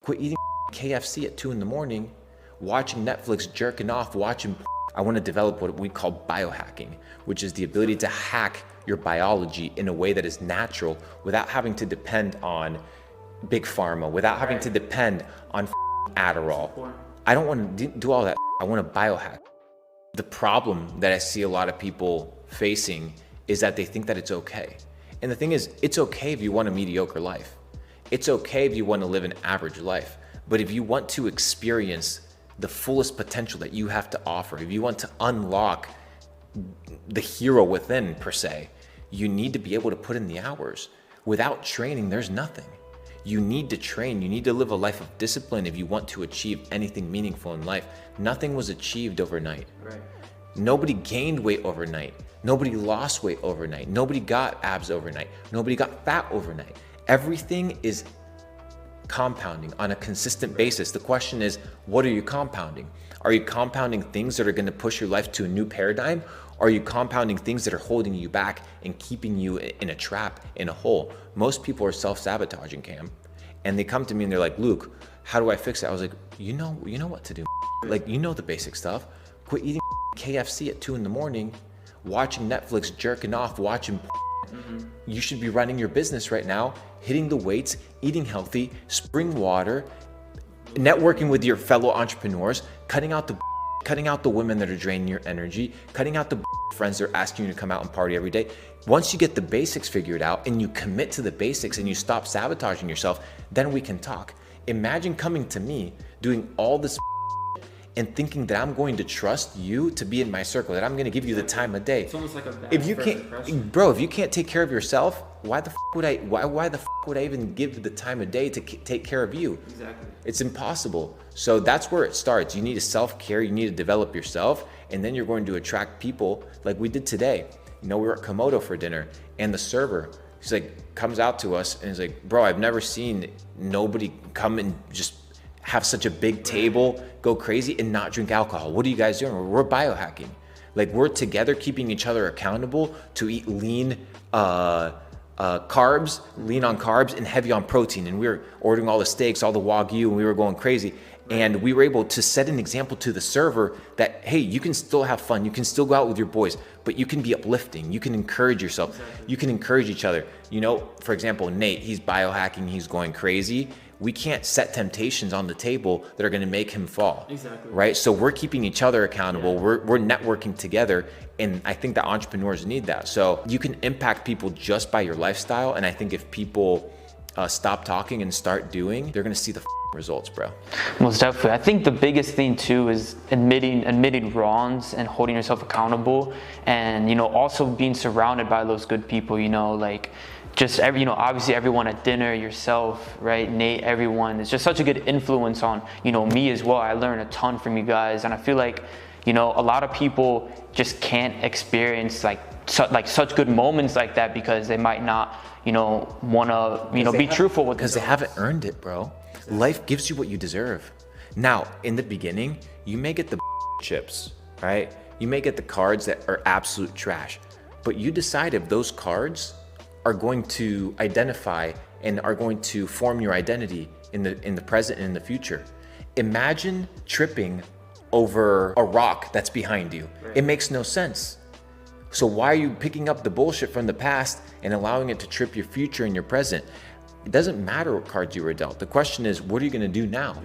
Quit eating KFC at 2 in the morning, watching Netflix, jerking off, watching. I want to develop what we call biohacking, which is the ability to hack your biology in a way that is natural without having to depend on big pharma, without having to depend on Adderall. I don't want to do all that. I want to biohack. The problem that I see a lot of people facing is that they think that it's okay. And the thing is, it's okay if you want a mediocre life. It's okay if you want to live an average life. But if you want to experience the fullest potential that you have to offer, if you want to unlock the hero within, per se, you need to be able to put in the hours. Without training, there's nothing. You need to train. You need to live a life of discipline if you want to achieve anything meaningful in life. Nothing was achieved overnight. Right. Nobody gained weight overnight. Nobody lost weight overnight. Nobody got abs overnight. Nobody got fat overnight. Everything is compounding on a consistent basis. The question is, what are you compounding? Are you compounding things that are going to push your life to a new paradigm? Or are you compounding things that are holding you back and keeping you in a trap, in a hole? Most people are self-sabotaging, Cam. And they come to me and they're like, Luke, how do I fix it? I was like, you know what to do. Like, you know the basic stuff. Quit eating KFC at 2 in the morning, watching Netflix, jerking off, watching. You should be running your business right now, hitting the weights, eating healthy, spring water, networking with your fellow entrepreneurs, cutting out the women that are draining your energy, cutting out the friends that are asking you to come out and party every day. Once you get the basics figured out and you commit to the basics and you stop sabotaging yourself, then we can talk. Imagine coming to me doing all this and thinking that I'm going to trust you to be in my circle, that I'm going to give you the time of day. It's almost like a bad if you first can't, impression. bro, if you can't take care of yourself, why the would I? Why the would I even give the time of day to take care of you? Exactly. It's impossible. So that's where it starts. You need to self-care. You need to develop yourself, and then you're going to attract people like we did today. You know, we were at Komodo for dinner, and the server, he's like, comes out to us, and he's like, bro, I've never seen nobody come and just have such a big table, go crazy, and not drink alcohol. What are you guys doing? We're biohacking. Like, we're together keeping each other accountable to eat lean carbs, lean on carbs and heavy on protein. And we were ordering all the steaks, all the Wagyu, and we were going crazy. And we were able to set an example to the server that, hey, you can still have fun. You can still go out with your boys, but you can be uplifting. You can encourage yourself. Exactly. You can encourage each other. You know, for example, Nate, he's biohacking, he's going crazy. We can't set temptations on the table that are going to make him fall. Exactly. Right? So we're keeping each other accountable. Yeah. We're networking together. And I think that entrepreneurs need that. So you can impact people just by your lifestyle. And I think if people stop talking and start doing, they're going to see the results, bro. Most definitely. I think the biggest thing too is admitting wrongs and holding yourself accountable, and, you know, also being surrounded by those good people, you know, like just obviously everyone at dinner, yourself, right, Nate, everyone. It's just such a good influence on, you know, me as well. I learned a ton from you guys, and I feel like, you know, a lot of people just can't experience such good moments like that because they might not, you know, want to, you know, be truthful with because they haven't earned it, bro. Life gives you what you deserve. Now, in the beginning, you may get the chips, right? You may get the cards that are absolute trash, but you decide if those cards are going to identify and are going to form your identity in the present and in the future. Imagine tripping over a rock that's behind you. Right. It makes no sense. So why are you picking up the bullshit from the past and allowing it to trip your future and your present? It doesn't matter what cards you were dealt. The question is, what are you going to do now?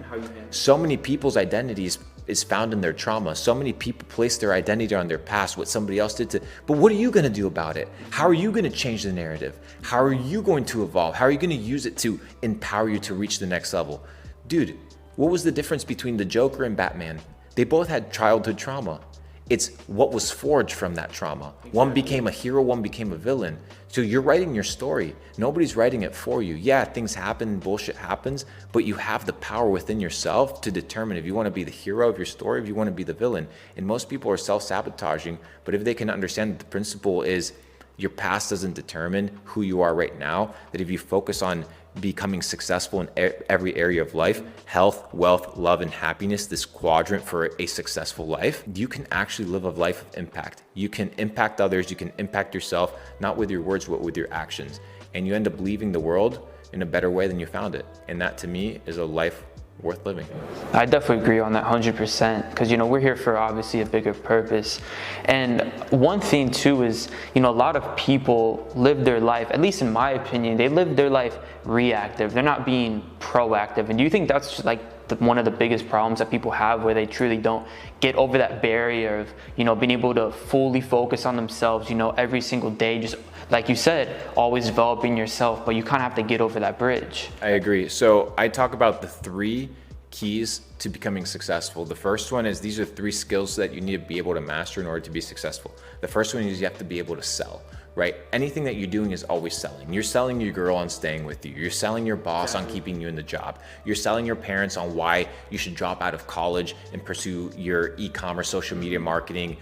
So many people's identities is found in their trauma. So many people place their identity on their past, what somebody else did to, but what are you going to do about it? How are you going to change the narrative? How are you going to evolve? How are you going to use it to empower you to reach the next level? Dude, what was the difference between the Joker and Batman? They both had childhood trauma. It's what was forged from that trauma. Exactly. One became a hero, one became a villain. So you're writing your story. Nobody's writing it for you. Yeah, things happen, bullshit happens, but you have the power within yourself to determine if you want to be the hero of your story, if you want to be the villain. And most people are self-sabotaging, but if they can understand that the principle is your past doesn't determine who you are right now, that if you focus on becoming successful in every area of life, health, wealth, love, and happiness, this quadrant for a successful life, you can actually live a life of impact. You can impact others, you can impact yourself, not with your words, but with your actions. And you end up leaving the world in a better way than you found it. And that, to me, is a life worth living. I definitely agree on that 100% because, you know, we're here for obviously a bigger purpose. And one thing too is, you know, a lot of people live their life, at least in my opinion, they live their life reactive. They're not being proactive. And do you think that's like one of the biggest problems that people have, where they truly don't get over that barrier of, you know, being able to fully focus on themselves, you know, every single day, just like you said, always developing yourself, but you kind of have to get over that bridge? I agree. So I talk about the 3 keys to becoming successful. The first one is, these are 3 skills that you need to be able to master in order to be successful. The first one is you have to be able to sell, right? Anything that you're doing is always selling. You're selling your girl on staying with you. You're selling your boss on keeping you in the job. You're selling your parents on why you should drop out of college and pursue your e-commerce, social media marketing,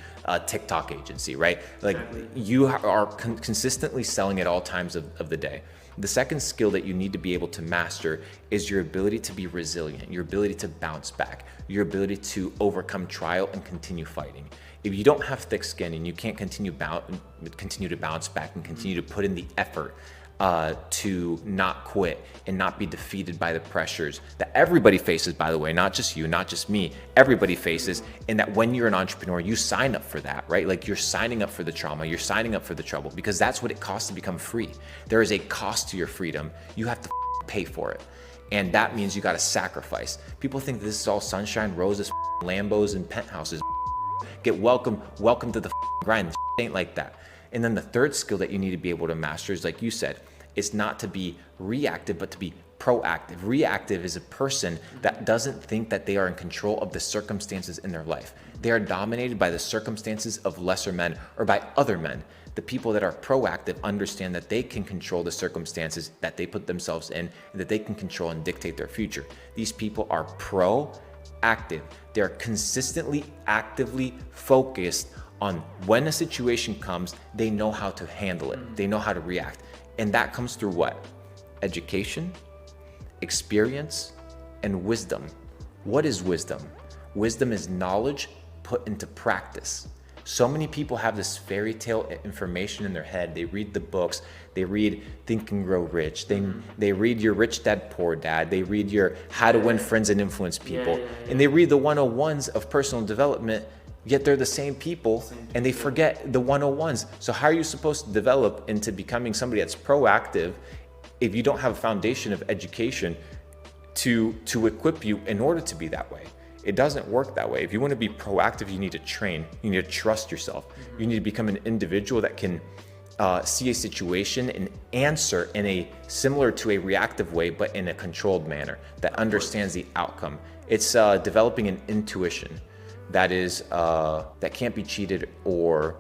TikTok agency, right? Like you are consistently selling at all times of the day. The second skill that you need to be able to master is your ability to be resilient, your ability to bounce back, your ability to overcome trial and continue fighting. If you don't have thick skin and you can't continue to bounce back and continue to put in the effort to not quit and not be defeated by the pressures that everybody faces, by the way, not just you, not just me, everybody faces, and that when you're an entrepreneur, you sign up for that, right? Like you're signing up for the trauma, you're signing up for the trouble, because that's what it costs to become free. There is a cost to your freedom. You have to pay for it. And that means you got to sacrifice. People think this is all sunshine, roses, Lambos, and penthouses. Get welcome to the grind. This ain't like that. And then the third skill that you need to be able to master is, like you said, it's not to be reactive, but to be proactive. Reactive is a person that doesn't think that they are in control of the circumstances in their life. They are dominated by the circumstances of lesser men or by other men. The people that are proactive understand that they can control the circumstances that they put themselves in, and that they can control and dictate their future. These people are proactive. They're consistently, actively focused on when a situation comes, they know how to handle it. They know how to react. And that comes through what? Education, experience, and wisdom. What is wisdom? Wisdom is knowledge put into practice. So many people have this fairy tale information in their head. They read the books, they read Think and Grow Rich, they read your Rich Dad Poor Dad, they read your How to Win Friends and Influence People, and they read the 101s of personal development, yet they're the same people and they forget the 101s. So how are you supposed to develop into becoming somebody that's proactive if you don't have a foundation of education to equip you in order to be that way? It doesn't work that way. If you want to be proactive, you need to train. You need to trust yourself. You need to become an individual that can see a situation and answer in a similar to a reactive way, but in a controlled manner that understands the outcome. It's developing an intuition that is that can't be cheated or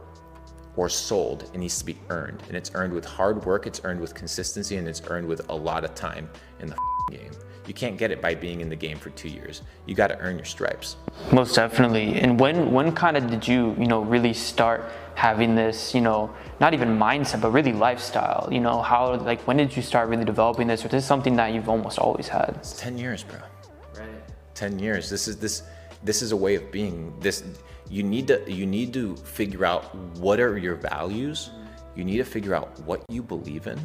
sold. It needs to be earned, and it's earned with hard work. It's earned with consistency, and it's earned with a lot of time in the game. You can't get it by being in the game for 2 years. You got to earn your stripes. Most definitely. And when kind of did you really start having this, not even mindset, but really lifestyle? How, like, when did you start really developing this? Or this is something that you've almost always had? It's 10 years, bro. Right. 10 years. This is a way of being. You need to figure out what are your values. You need to figure out what you believe in.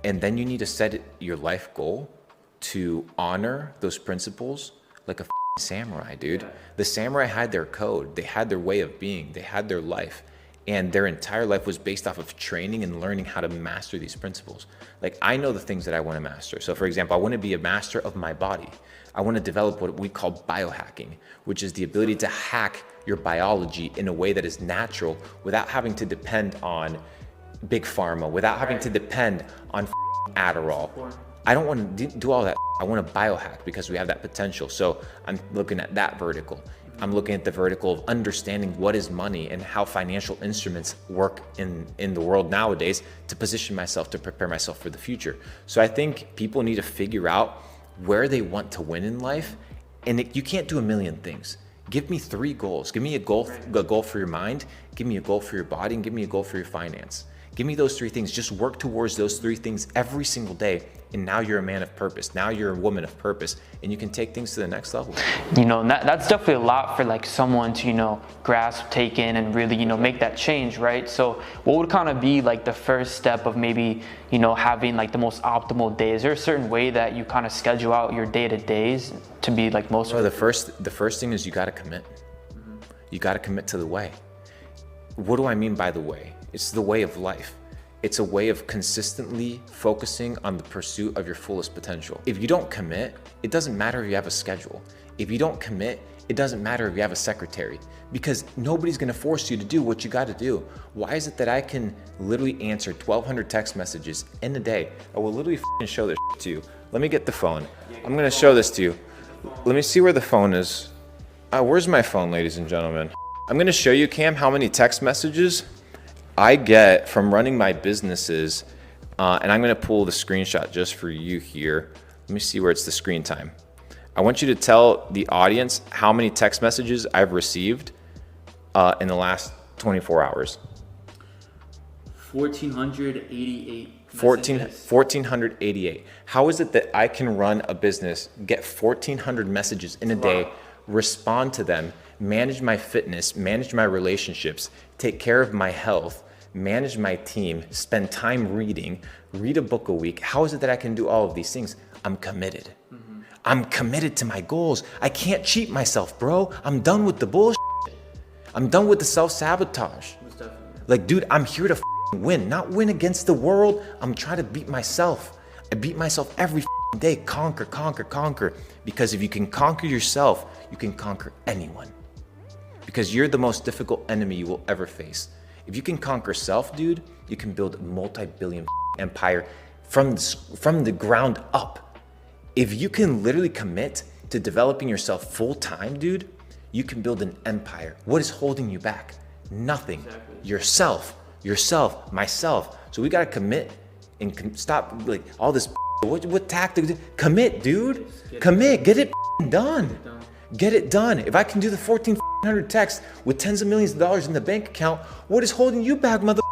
And then you need to set your life goal to honor those principles like a samurai, dude. The samurai had their code, they had their way of being, they had their life, and their entire life was based off of training and learning how to master these principles. Like, I know the things that I want to master. So for example, I want to be a master of my body. I want to develop what we call biohacking, which is the ability to hack your biology in a way that is natural without having to depend on big pharma, without having to depend on Adderall. I don't want to do all that. I want to biohack because we have that potential. So I'm looking at that vertical. I'm looking at the vertical of understanding what is money and how financial instruments work in the world nowadays to position myself, to prepare myself for the future. So I think people need to figure out where they want to win in life. And you can't do a million things. Give me 3 goals. Give me a goal for your mind, give me a goal for your body, and give me a goal for your finance. Give me those 3 things. Just work towards those 3 things every single day. And now you're a man of purpose. Now you're a woman of purpose, and you can take things to the next level. You know, and that's definitely a lot for like someone to, you know, grasp, take in, and really, you know, make that change, right? So what would kind of be like the first step of maybe, you know, having like the most optimal day? Is there a certain way that you kind of schedule out your day-to-days to be like most? Well, the first thing is you got to commit. You got to commit to the way. What do I mean by the way? It's the way of life. It's a way of consistently focusing on the pursuit of your fullest potential. If you don't commit, it doesn't matter if you have a schedule. If you don't commit, it doesn't matter if you have a secretary, because nobody's gonna force you to do what you gotta do. Why is it that I can literally answer 1,200 text messages in a day? I will literally show this to you. Let me get the phone. I'm gonna show this to you. Let me see where the phone is. Where's my phone, ladies and gentlemen? I'm gonna show you, Cam, how many text messages I get from running my businesses, and I'm gonna pull the screenshot just for you here. Let me see where it's the screen time. I want you to tell the audience how many text messages I've received in the last 24 hours. 1,488. 1,488. How is it that I can run a business, get 1,400 messages in a day, respond to them, manage my fitness, manage my relationships, take care of my health, manage my team, spend time reading, read a book a week? How is it that I can do all of these things? I'm committed. I'm committed to my goals. I can't cheat myself, bro. I'm done with the bullshit. I'm done with the self-sabotage. Like, dude, I'm here to win, not win against the world. I'm trying to beat myself. I beat myself every day. Conquer, conquer, conquer. Because if you can conquer yourself, you can conquer anyone. Because you're the most difficult enemy you will ever face. If you can conquer self, dude, you can build a multi-billion empire from the ground up. If you can literally commit to developing yourself full time, dude, you can build an empire. What is holding you back? Nothing. Exactly. Yourself, myself. So we gotta commit and stop like all this. What tactics? Commit, dude. Commit. Get it done. Get it done. If I can do the 1,400 texts with tens of millions of dollars in the bank account, what is holding you back, mother?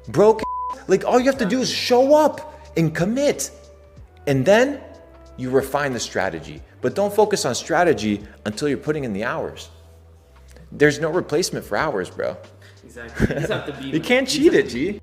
Broke. Like, all you have to do is show up and commit. And then you refine the strategy. But don't focus on strategy until you're putting in the hours. There's no replacement for hours, bro. Exactly. You just have to be. You can't cheat it, G.